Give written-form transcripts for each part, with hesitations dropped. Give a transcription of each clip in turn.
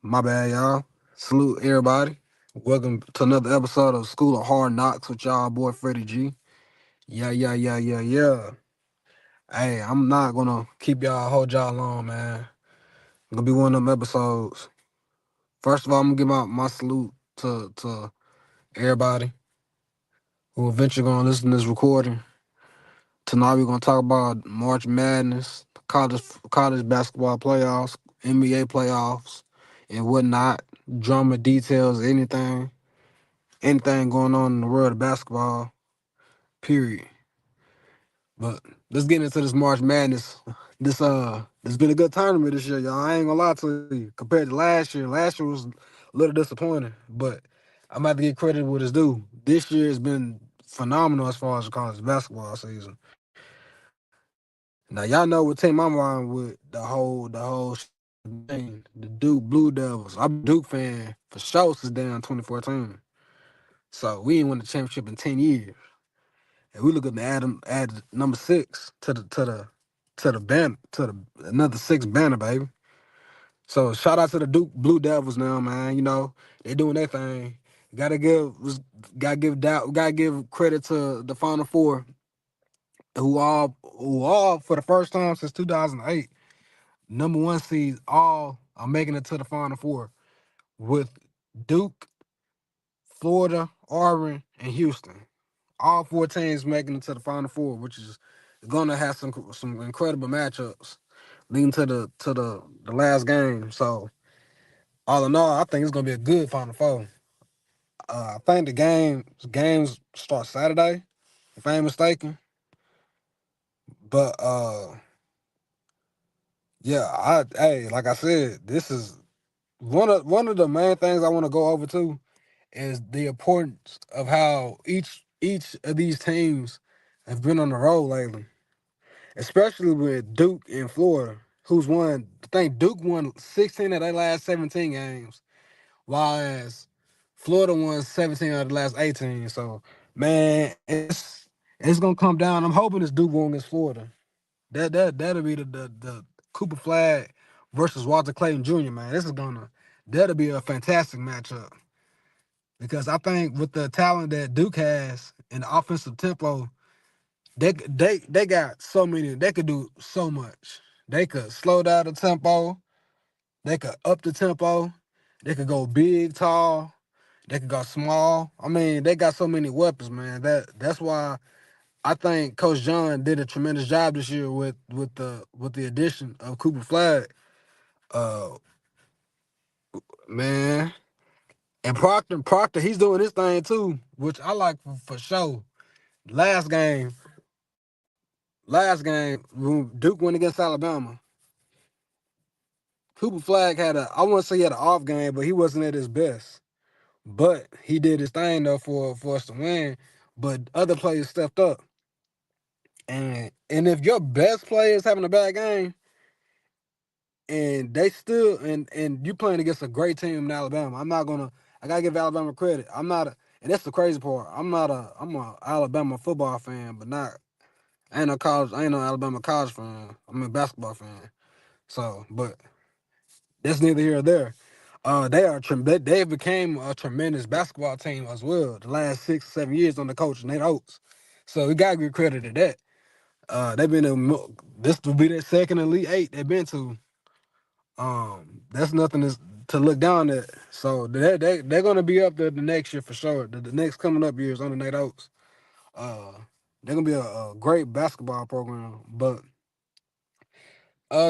My bad, y'all. Salute everybody. Welcome to another episode of School of Hard Knocks with y'all boy Freddie G. Yeah, yeah, yeah, yeah, yeah. Hey, I'm not gonna keep y'all hold y'all long, man. Gonna be one of them episodes. First of all, I'm gonna give my salute to everybody who eventually gonna listen to this recording. Tonight we're gonna talk about March Madness, college basketball playoffs, NBA playoffs, and whatnot. Drama details, anything going on in the world of basketball, period. But let's get into this March Madness. This been a good tournament this year, y'all. I ain't gonna lie to you. Compared to last year, last year was a little disappointing, but I'm about to get credit what it's due. This year has been phenomenal as far as the college basketball season. Now y'all know what team I'm riding with the whole thing, the Duke Blue Devils. I'm a Duke fan for sure since down 2014. So we ain't won the championship in 10 years. And we looking to add number six to the banner to the another six banner, baby. So shout out to the Duke Blue Devils now, man. You know, they doing their thing. Gotta give credit to the Final Four, who all for the first time since 2008, number one seeds all are making it to the Final Four with Duke, Florida, Auburn, and Houston. All four teams making it to the Final Four, which is gonna have some incredible matchups leading to the last game. So all in all, I think it's gonna be a good Final Four. I think the games start Saturday, if I ain't mistaken. But yeah, like I said, this is one of the main things I want to go over too is the importance of how each of these teams have been on the road lately, especially with Duke in Florida, who's won. I think Duke won 16 of their last 17 games, while as Florida won 17 out of the last 18. So, man, it's gonna come down. I'm hoping it's Duke going against Florida. That'll be the Cooper Flag versus Walter Clayton Jr. Man, that'll be a fantastic matchup because I think with the talent that Duke has and the offensive tempo, they got so many. They could do so much. They could slow down the tempo. They could up the tempo. They could go big, tall. They could go small. I mean, they got so many weapons, man. That's why I think Coach John did a tremendous job this year with the addition of Cooper Flag. Uh, man, and Proctor, he's doing his thing too, which I like for sure. Last game, when Duke went against Alabama, Cooper Flag I wouldn't say he had an off game, but he wasn't at his best. But he did his thing though for us to win. But other players stepped up. And if your best player is having a bad game and they still and you playing against a great team in Alabama, I gotta give Alabama credit. And that's the crazy part. I'm a Alabama football fan, but not I ain't no Alabama college fan. I'm a basketball fan. So, but that's neither here or there. They became a tremendous basketball team as well. The last 6 7 years under coach Nate Oates, so we gotta give credit to that. They've been this will be their second Elite Eight they've been to. That's nothing to look down at. So they're gonna be up there the next year for sure. The next coming up years under Nate Oates. Uh, they're gonna be a great basketball program. But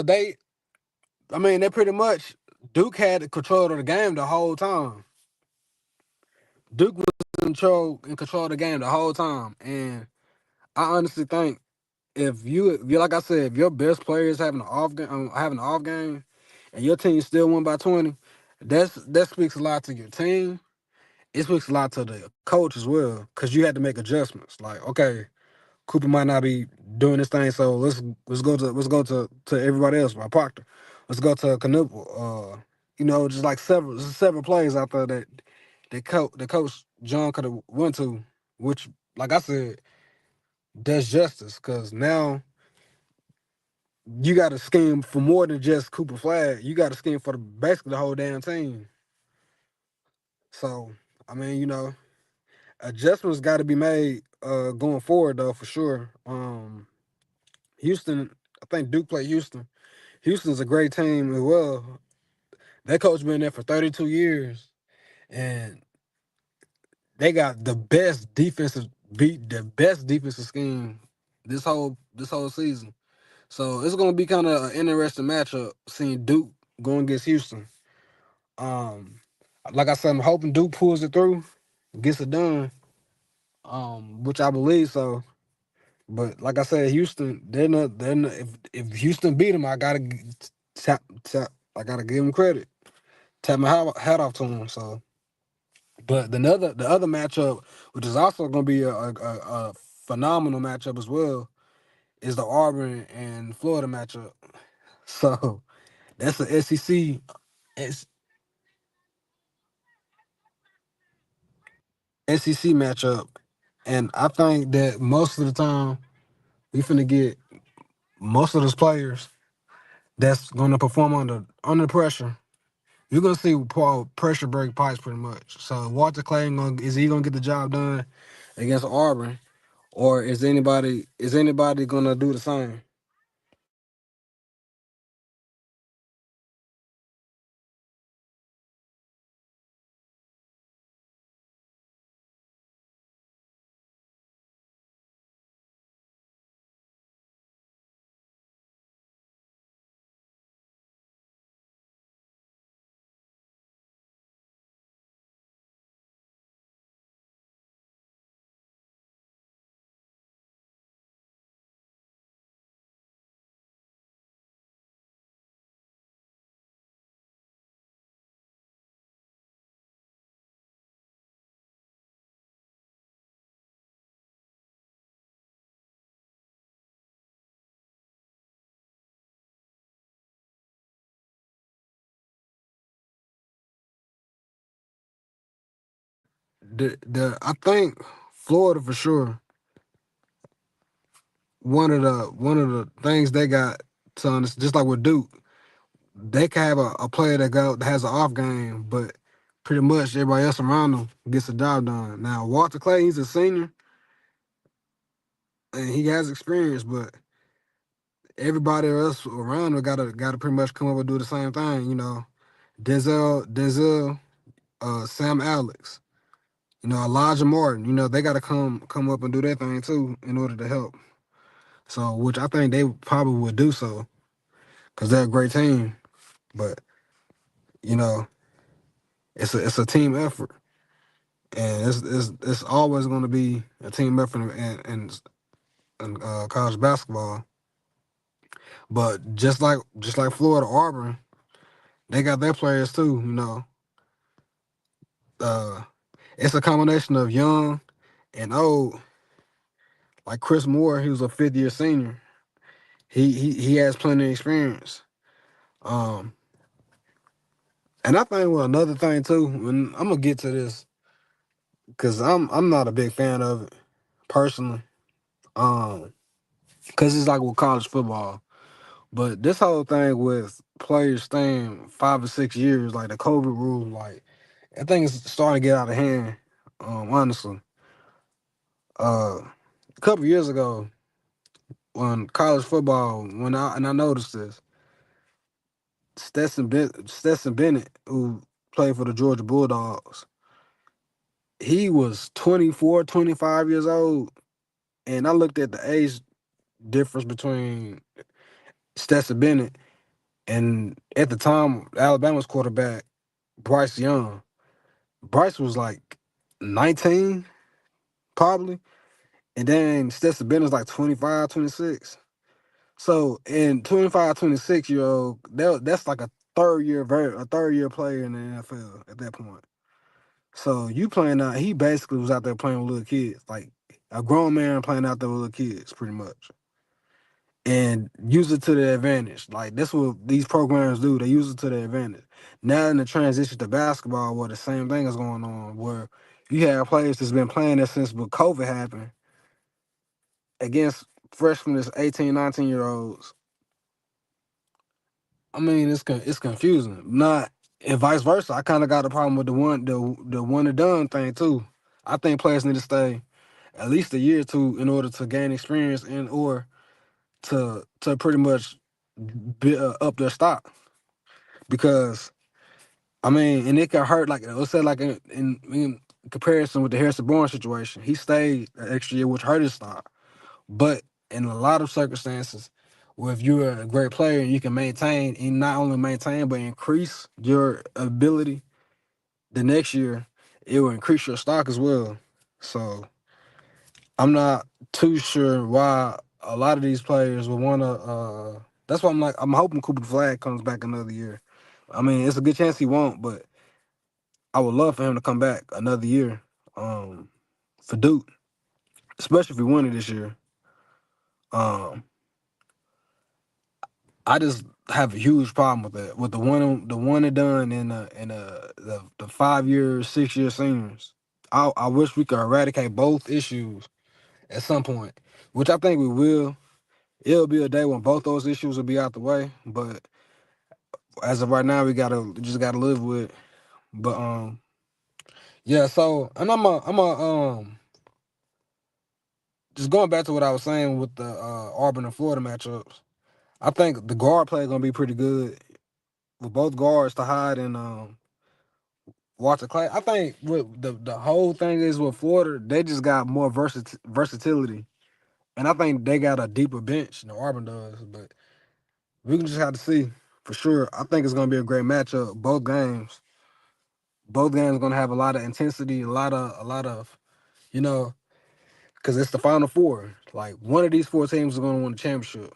they I mean, they pretty much Duke had the control of the game the whole time. Duke was in control of the game the whole time, and I honestly think if you like I said, if your best player is having an off game, and your team still won by 20, that speaks a lot to your team. It speaks a lot to the coach as well, because you had to make adjustments. Like, okay, Cooper might not be doing this thing, so let's go to everybody else. By Proctor, let's go to Canupa. Just like several plays out there that coach John could have went to, which, like I said, does justice. Because now you got to scheme for more than just Cooper Flag. You got to scheme for basically the whole damn team. So I mean, adjustments got to be made going forward though for sure. Houston, I think Duke played Houston. Houston's a great team as well. That coach been there for 32 years, and they got the best defensive scheme this whole season. So it's gonna be kind of an interesting matchup seeing Duke going against Houston. Um, like I said, I'm hoping Duke pulls it through, gets it done. Which I believe so. But like I said, Houston, they're not. If Houston beat them, tap. I gotta give them credit. Tap my hat off to them. So, but the other matchup, which is also gonna be a phenomenal matchup as well, is the Auburn and Florida matchup. So that's the SEC. S- SEC matchup, and I think that most of the time we finna get most of those players that's gonna perform under pressure. You're gonna see Paul pressure break pipes pretty much. So Walter Clay is he gonna get the job done against Auburn, or is anybody gonna do the same? I think Florida for sure. One of the things they got to understand, just like with Duke, they can have a player that has an off game, but pretty much everybody else around them gets the job done. Now Walter Clay, he's a senior and he has experience, but everybody else around him gotta pretty much come up and do the same thing. Denzel, Sam Alex, Elijah Martin. They gotta come up and do their thing too in order to help. So, which I think they probably would do so because they're a great team. But you know, it's a team effort, and it's always going to be a team effort in college basketball. But just like Florida Auburn, they got their players too. Uh, it's a combination of young and old. Like Chris Moore, he was a fifth year senior. He has plenty of experience. Um, and I think another thing too, and I'm gonna get to this because I'm not a big fan of it personally. Because it's like with college football. But this whole thing with players staying 5 or 6 years, like the COVID rule, like I think it's starting to get out of hand. Honestly, uh, a couple years ago, when college football, I noticed this, Stetson Bennett, who played for the Georgia Bulldogs, he was 24, 25 years old, and I looked at the age difference between Stetson Bennett and at the time Alabama's quarterback Bryce Young. Bryce was like 19, probably. And then Stetson Bennett's like 25, 26. So in 25, 26 year old, that's like a third year player in the NFL at that point. So you playing out, he basically was out there playing with little kids, like a grown man playing out there with little kids, pretty much. And use it to their advantage. Like that's what these programs do. They use it to their advantage. Now in the transition to basketball, where the same thing is going on, where you have players that's been playing there since but COVID happened against freshmen that's 18, 19 year olds. I mean, it's confusing. Not and vice versa. I kind of got a problem with the one and done thing too. I think players need to stay at least a year or two in order to gain experience and or to pretty much up their stock because I mean, and it could hurt like it said like in comparison with the Harrison Barnes situation, he stayed an extra year, which hurt his stock. But in a lot of circumstances, where if you're a great player and you can maintain and not only maintain but increase your ability the next year, it will increase your stock as well. So I'm not too sure why a lot of these players would want to. That's why I'm hoping Cooper Flag comes back another year. I mean, it's a good chance he won't, but I would love for him to come back another year for Duke, especially if we win it this year. Um, I just have a huge problem with that, with the one and done and the 5 year, 6 year seniors. I wish we could eradicate both issues at some point, which I think we will. It'll be a day when both those issues will be out the way, but as of right now, we just gotta live with it. But yeah. So and just going back to what I was saying with the Auburn and Florida matchups. I think the guard play gonna be pretty good with both guards to hide and Walter Clay. I think what the whole thing is with Florida, they just got more versatility, and I think they got a deeper bench than Auburn does. But we can just have to see for sure. I think it's gonna be a great matchup. Both games gonna have a lot of intensity, a lot of you know, because it's the Final Four. Like one of these four teams is gonna win the championship,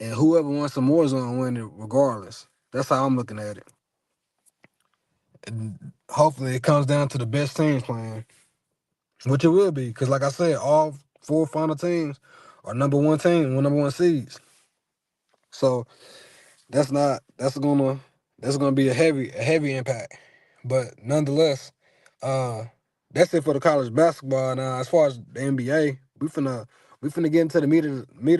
and whoever wants some more is gonna win it regardless. That's how I'm looking at it. And hopefully, it comes down to the best teams playing, which it will be. Because like I said, all four final teams are number one team, number one seeds. So that's gonna be a heavy impact. But nonetheless, uh, that's it for the college basketball. Now, as far as the NBA, we finna get into the meat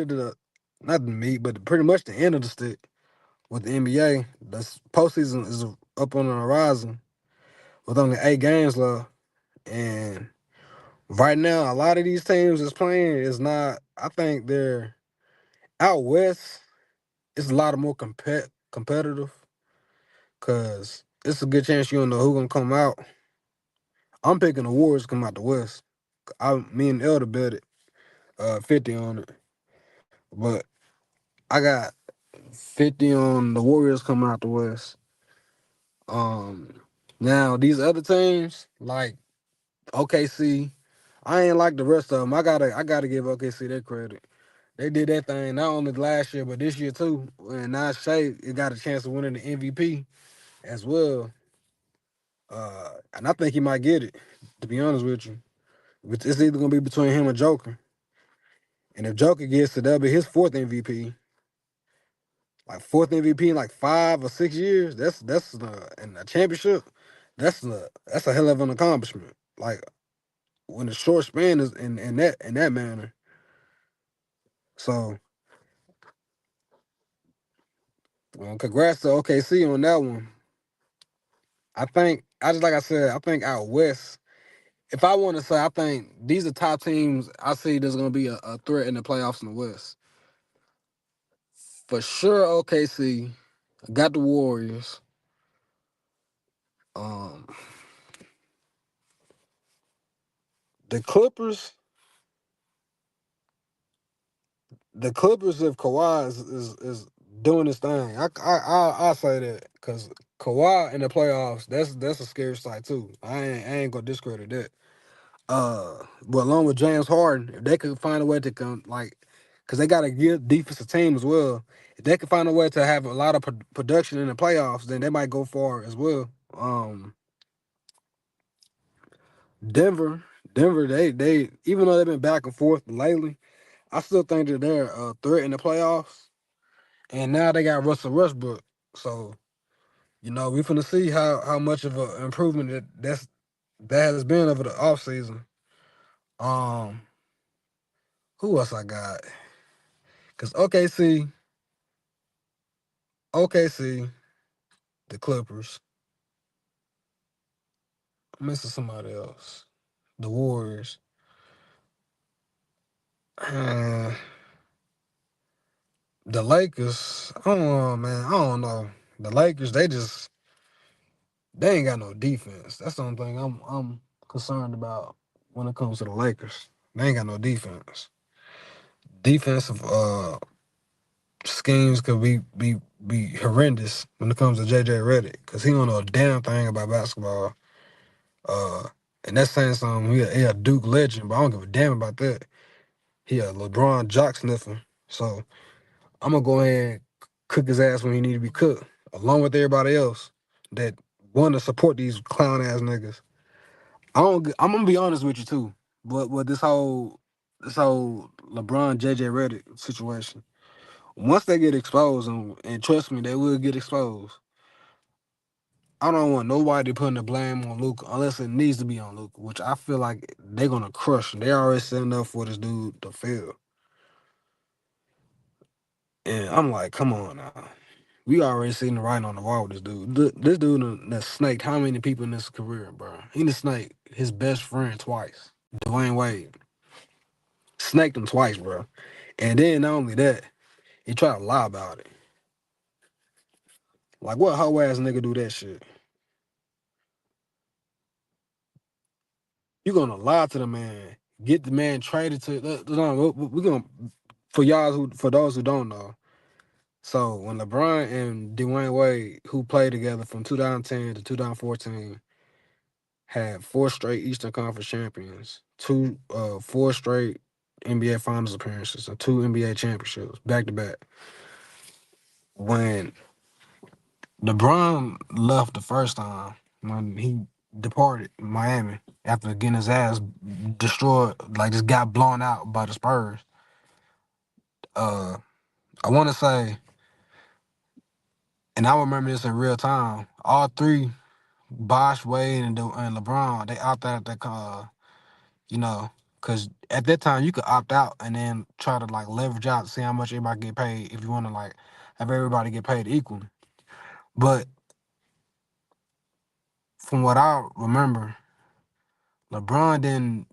of the not the meat, but pretty much the end of the stick with the NBA. The postseason is up on the horizon with only 8 games left, and right now a lot of these teams is playing is not. I think they're out west. It's a lot of more competitive because it's a good chance you don't know who gonna come out. I'm picking the Warriors to come out the West. Me and Elder bet it 50 on it, but I got 50 on the Warriors coming out the West. Um, Now these other teams like OKC, I ain't like the rest of them. I gotta give OKC their credit. They did that thing not only last year but this year too. And now Shea it got a chance of winning the MVP as well. And I think he might get it. To be honest with you, it's either gonna be between him and Joker. And if Joker gets it, that'll be his fourth MVP. Like fourth MVP in like 5 or 6 years. In a championship. That's a hell of an accomplishment. Like when the short span is in that manner. So congrats to OKC on that one. I think I just like I said, I think out west. If I want to say, I think these are top teams. I see there's gonna be a threat in the playoffs in the West for sure. OKC got the Warriors. Um, the Clippers. The Clippers if Kawhi is doing his thing. I say that because Kawhi in the playoffs, that's a scary sight too. I ain't gonna discredit that. But along with James Harden, if they could find a way to come like, because they got a good defensive team as well. If they could find a way to have a lot of production in the playoffs, then they might go far as well. Um, Denver, Denver, they even though they've been back and forth lately, I still think that they're a threat in the playoffs. And now they got Russell Westbrook. So, we finna see how much of an improvement that has been over the offseason. Um, who else I got? Cause OKC, OKC, the Clippers. I'm missing somebody else. The Warriors. Uh, the Lakers. I don't know, man. I don't know. The Lakers, they ain't got no defense. That's the only thing I'm concerned about when it comes to the Lakers. They ain't got no defense. Defensive schemes could be horrendous when it comes to JJ Redick because he don't know a damn thing about basketball. Uh, and that's saying something. He a Duke legend, but I don't give a damn about that. He a LeBron jock sniffer. So I'm gonna go ahead and cook his ass when he need to be cooked, along with everybody else that want to support these clown ass niggas. I'm gonna be honest with you too, but with this whole LeBron JJ Redick situation, once they get exposed, and trust me, they will get exposed. I don't want nobody putting the blame on Luka unless it needs to be on Luka, which I feel like they're gonna crush him. They already setting up for this dude to fail, and I'm like, come on now. We already seen the writing on the wall with this dude. This dude done snaked how many people in his career, bro? He done snaked his best friend twice, Dwayne Wade. Snaked him twice, bro. And then not only that, he tried to lie about it. Like, what hoe ass nigga do that shit? You gonna lie to the man, get the man traded to. We're gonna for those who don't know. So when LeBron and Dwayne Wade, who played together from 2010 to 2014, had four straight Eastern Conference champions, four straight NBA Finals appearances, and two NBA championships back to back. When LeBron left the first time, when he departed Miami after getting his ass destroyed, like just got blown out by the Spurs. Uh, I want to say, and I remember this in real time. All three, Bosh, Wade, and LeBron, they opted out that you know, because at that time you could opt out and then try to like leverage out to see how much everybody get paid if you want to like have everybody get paid equally. But from what I remember, LeBron didn't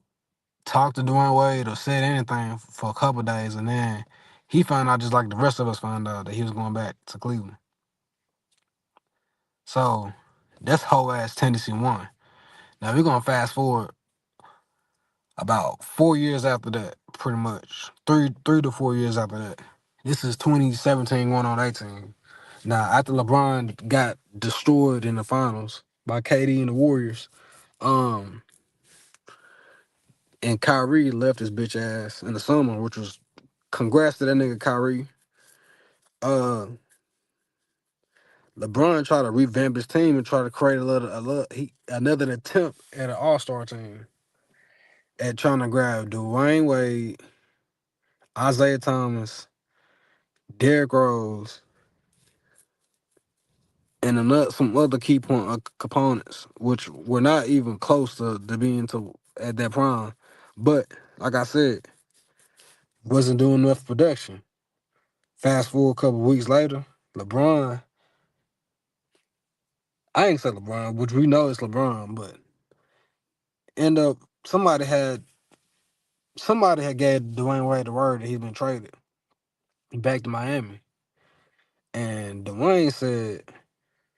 talk to Dwayne Wade or said anything for a couple days, and then he found out just like the rest of us found out that he was going back to Cleveland. So that's whole ass Tennessee won. Now we're gonna fast forward about 4 years after that, pretty much three to 4 years after that. This is 2017 going on 18. Now after LeBron got destroyed in the finals by KD and the Warriors, um, and Kyrie left his bitch ass in the summer, which was congrats to that nigga Kyrie. Uh, LeBron tried to revamp his team and try to create another attempt at an All Star team at trying to grab Dwayne Wade, Isaiah Thomas, Derrick Rose, and some other key components, which were not even close to being to at that prime. But like I said, wasn't doing enough production. Fast forward a couple weeks later, LeBron. I ain't say LeBron, which we know it's LeBron, but end up somebody had gave Dwayne Wade the word that he's been traded back to Miami, and Dwayne said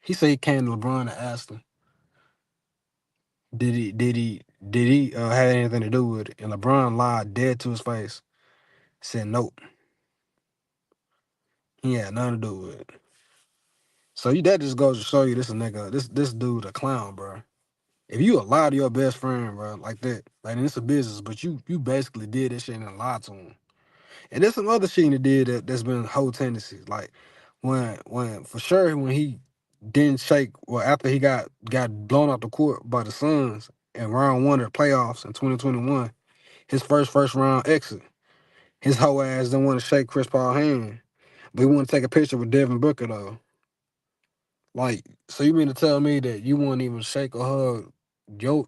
he came to LeBron and asked him, did he have anything to do with it? And LeBron lied dead to his face, said nope, he had nothing to do with it. So that just goes to show you this dude a clown, bro. If you lie to your best friend, bro, like that, like and it's a business, but you basically did that shit and lied to him. And there's some other shit he did that's been whole tendencies. Like when for sure when he didn't shake well after he got blown out the court by the Suns in round one of the playoffs in 2021, his first round exit. His whole ass didn't want to shake Chris Paul's hand. But he want to take a picture with Devin Booker though. Like, so you mean to tell me that you won't even shake or hug yo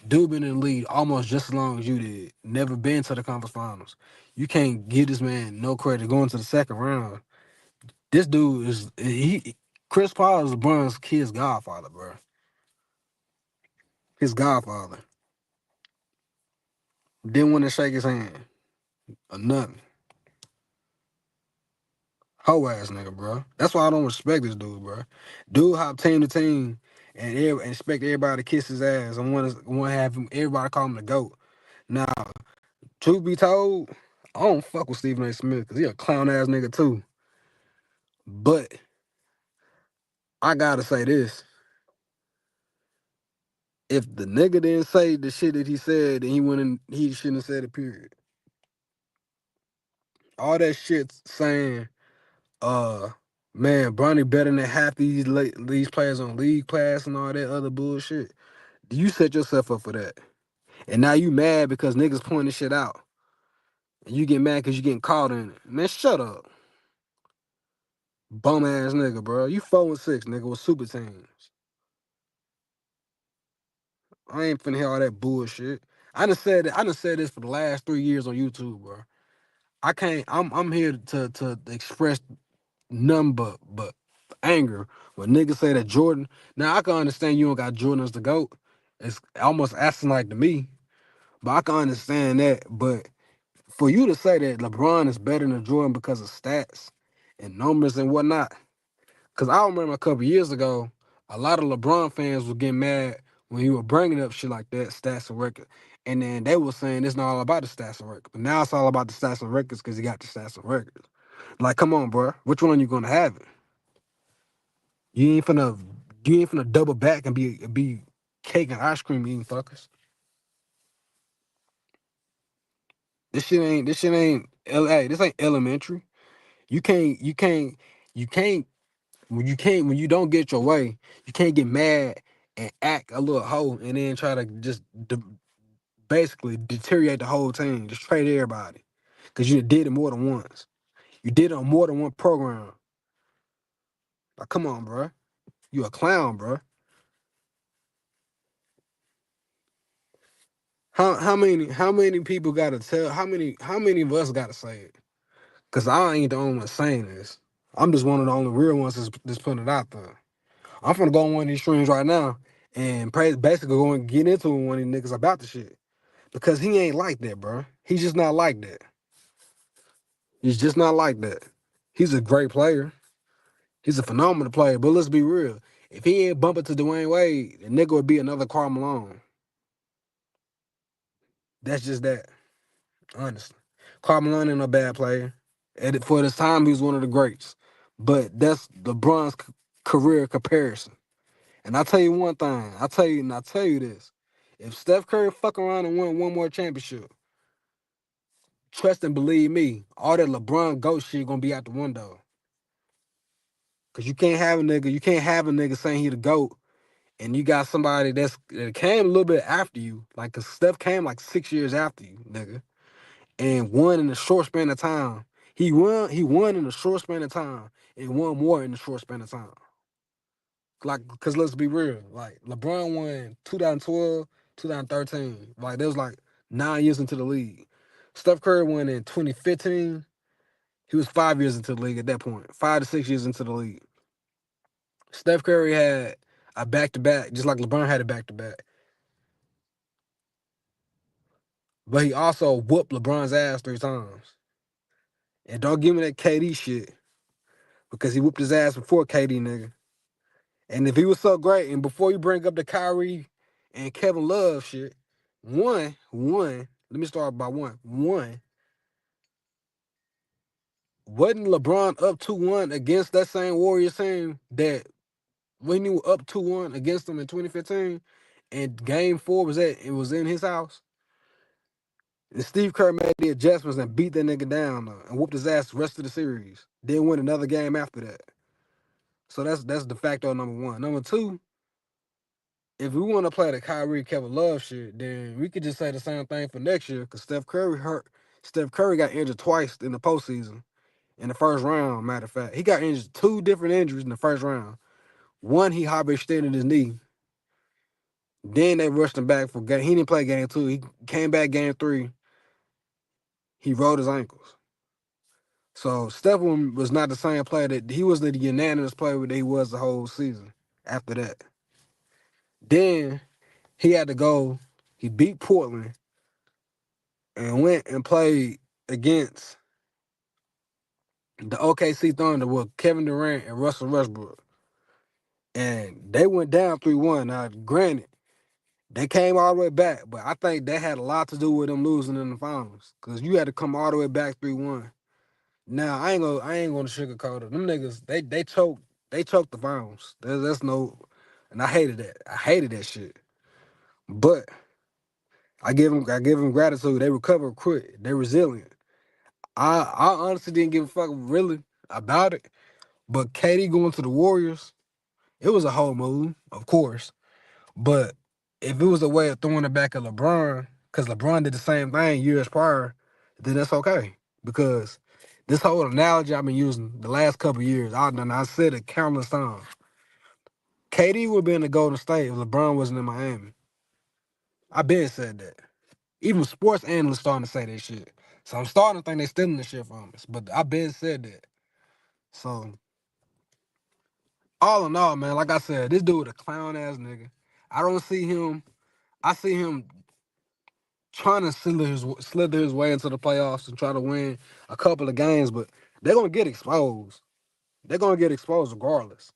dude been in the league almost just as long as you did, never been to the conference finals. You can't give this man no credit going to the second round. This dude is he. Chris Paul is LeBron's kid's godfather, bro. His godfather. Didn't want to shake his hand or nothing. Hoe ass nigga, bro. That's why I don't respect this dude, bro. Dude hop team to team and expect everybody to kiss his ass and want to have him, everybody call him the GOAT. Now, truth be told, I don't fuck with Stephen A. Smith because he a clown ass nigga too. But I gotta say this. If the nigga didn't say the shit that he said, then he shouldn't have said it, period. All that shit saying, uh, man, Bronny better than half these players on league pass and all that other bullshit. You set yourself up for that. And now you mad because niggas pointing shit out. And you get mad because you getting caught in it. Man, shut up. Bum ass nigga, bro. You 4-6, nigga, with super teams. I ain't finna hear all that bullshit. I done said this for the last 3 years on YouTube, bro. I can't. I'm here to express nothing but anger when niggas say that Jordan. Now I can understand you don't got Jordan as the GOAT. It's almost asinine to me, but I can understand that. But for you to say that LeBron is better than Jordan because of stats and numbers and whatnot, because I remember a couple years ago, a lot of LeBron fans were getting mad when he was bringing up shit like that, stats and records. And then they were saying it's not all about the stats and records. But now it's all about the stats and records because he got the stats and records. Like, come on, bro. Which one you gonna have it? You ain't finna you ain't finna double back and be cake and ice cream eating fuckers. This shit ain't LA. This ain't elementary. You can't you can't you can't when you don't get your way, you can't get mad and act a little hoe and then try to just basically deteriorate the whole team, just trade everybody. Cause you did it more than once. You did it on more than one program. Like, come on, bro. You a clown, bro. How many people gotta tell how many of us gotta say it? Cause I ain't the only one saying this. I'm just one of the only real ones that's putting it out there. I'm finna go on one of these streams right now and basically go and get into one of these niggas about the shit. Because he ain't like that, bro. He's just not like that. He's just not like that. He's a great player. He's a phenomenal player. But let's be real. If he ain't bumping to Dwayne Wade, the nigga would be another Karl Malone. That's just that, honestly. Karl Malone ain't no bad player. And for this time, he was one of the greats. But that's LeBron's career comparison. And I tell you one thing. I tell you this. If Steph Curry fuck around and win one more championship, trust and believe me, all that LeBron GOAT shit gonna be out the window. Cause you can't have a nigga saying he the GOAT, and you got somebody that came a little bit after you. Like, cause Steph came like 6 years after you, nigga, and won in a short span of time. He won in a short span of time and won more in a short span of time. Like, cause let's be real, like LeBron won 2012, 2013. Like, that was like 9 years into the league. Steph Curry won in 2015. He was 5 years into the league at that point, 5 to 6 years into the league. Steph Curry had a back to back, just like LeBron had a back to back. But he also whooped LeBron's ass 3 times. And don't give me that KD shit because he whooped his ass before KD, nigga. And if he was so great, and before you bring up the Kyrie and Kevin Love shit, let me start by one. One, wasn't LeBron up 2-1 against that same Warriors team that when he was up 2-1 against them in 2015, and game 4 it was in his house? And Steve Kerr made the adjustments and beat that nigga down and whooped his ass the rest of the series. Then win another game after that. So that's de facto number one. Number two, if we want to play the Kyrie Kevin Love shit, then we could just say the same thing for next year because Steph Curry hurt. Steph Curry got injured twice in the postseason in the first round, matter of fact. He got injured 2 different injuries in the first round. One, he hyperextended his knee. Then they rushed him back for game. He didn't play game 2. He came back game 3. He rolled his ankles. So Stephen was not the same player that he was the unanimous player that he was the whole season after that. Then he had to go, he beat Portland and went and played against the OKC Thunder with Kevin Durant and Russell Westbrook. And they went down 3-1. Now, granted, they came all the way back, but I think that had a lot to do with them losing in the finals. Cause you had to come all the way back 3-1. Now I ain't gonna sugarcoat it. Them niggas, they choked the finals. That's no, and I hated that. I hated that shit. But I give them gratitude. They recovered quick. They resilient. I honestly didn't give a fuck really about it. But KD going to the Warriors, it was a whole move, of course. But if it was a way of throwing it back at LeBron, because LeBron did the same thing years prior, then that's okay. Because this whole analogy I've been using the last couple of years, I said it countless times. KD would be in the Golden State if LeBron wasn't in Miami. I been said that. Even sports analysts starting to say that shit. So I'm starting to think they stealing the shit from us. But I been said that. So all in all, man, like I said, this dude a clown ass nigga. I don't see him. I see him trying to slither his way into the playoffs and try to win a couple of games, but they're gonna get exposed. They're gonna get exposed regardless.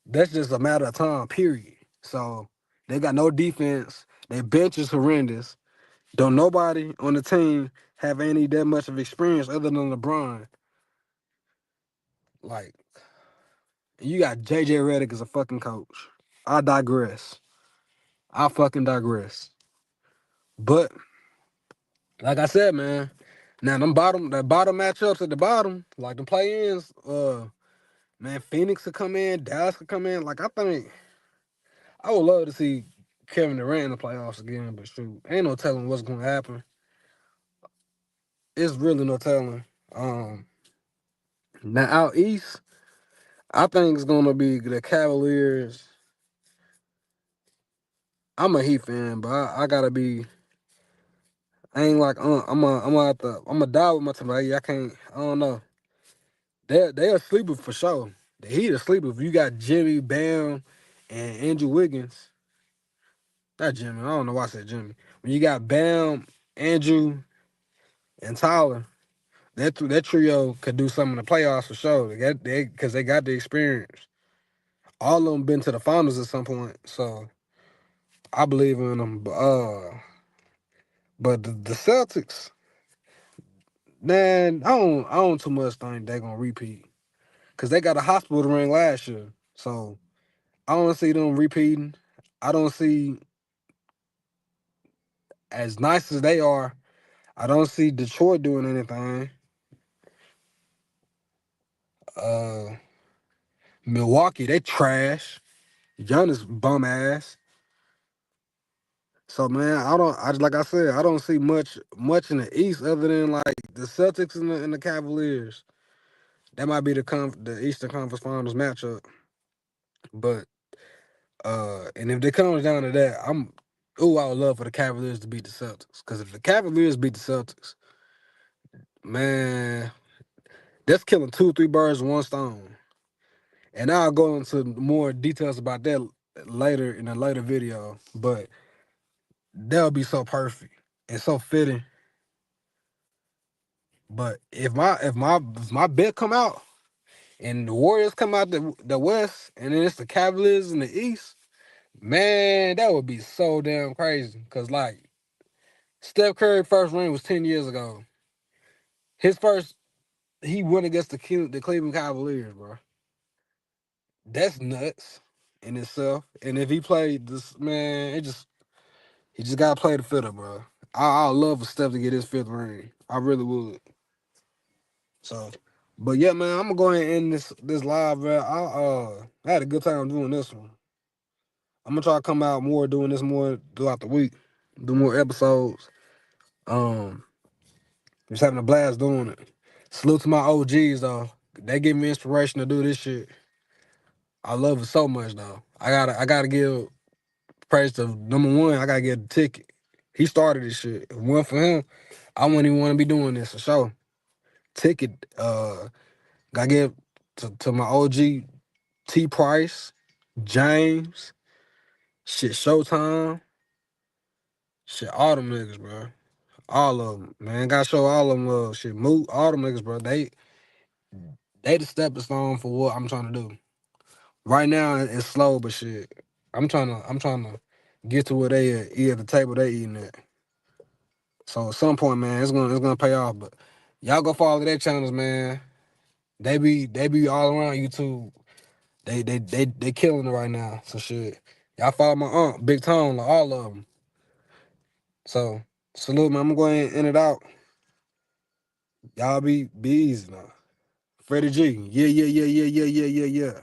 That's just a matter of time, period. So they got no defense. Their bench is horrendous. Don't nobody on the team have any that much of experience other than LeBron. Like, you got JJ Redick as a fucking coach. I digress. I fucking digress. But like I said, man, now the bottom matchups at the bottom, like the play-ins, man, Phoenix could come in, Dallas could come in. Like I think I would love to see Kevin Durant in the playoffs again, but shoot, ain't no telling what's gonna happen. It's really no telling. Now out east, I think it's gonna be the Cavaliers. I'm a Heat fan, but I gotta be. I ain't like I'm a die with my team. Like, I can't. I don't know. They a sleeper for sure. The Heat a sleeper. If you got Jimmy, Bam, and Andrew Wiggins, not Jimmy. I don't know why I said Jimmy. When you got Bam, Andrew, and Tyler, that trio could do something in the playoffs for sure. Because they got the experience. All of them been to the finals at some point, so I believe in them. But the Celtics, man, I don't too much think they're gonna repeat because they got a hospital ring last year, so I don't see them repeating. I don't see, as nice as they are, I don't see Detroit doing anything. Uh, Milwaukee, they trash. Giannis bum ass. So man, like I said, I don't see much in the East other than like the Celtics and the Cavaliers. That might be the Eastern Conference Finals matchup. But and if it comes down to that, I would love for the Cavaliers to beat the Celtics. Because if the Cavaliers beat the Celtics, man, that's killing two, three birds with one stone. And I'll go into more details about that later in a later video. But that'll be so perfect and so fitting. But if my bet come out and the Warriors come out the West and then it's the Cavaliers in the East, man, that would be so damn crazy. Cause like Steph Curry first ring was 10 years ago. His first he went against the Cleveland Cavaliers, bro. That's nuts in itself. And if he played this, man, he just gotta play the fiddle, bro. I'd love for Steph to get his fifth ring. I really would. So, but yeah, man, I'm gonna go ahead and end this live, bro. I had a good time doing this one. I'm gonna try to come out more doing this more throughout the week, do more episodes. Um, just having a blast doing it. Salute to my OGs though. They give me inspiration to do this shit. I love it so much though. I gotta give praise to number one. I gotta get the ticket. He started this shit. If it wasn't for him, I wouldn't even want to be doing this for sure. Ticket. Gotta give to my OG T Price, James, shit, Showtime, shit, all them niggas, bro. All of them, man. Gotta show all of them love. Shit, Moot, all them niggas, bro. They the stepping stone for what I'm trying to do. Right now it's slow, but shit, I'm trying to get to where they eat at the table they eating at. So at some point, man, it's gonna pay off. But y'all go follow their channels, man. They be all around YouTube. They killing it right now. So shit, y'all follow my aunt, Big Tone, like all of them. So salute, man. I'm going to end it out. Y'all be easy now. Freddie G. Yeah, yeah, yeah, yeah, yeah, yeah, yeah, yeah.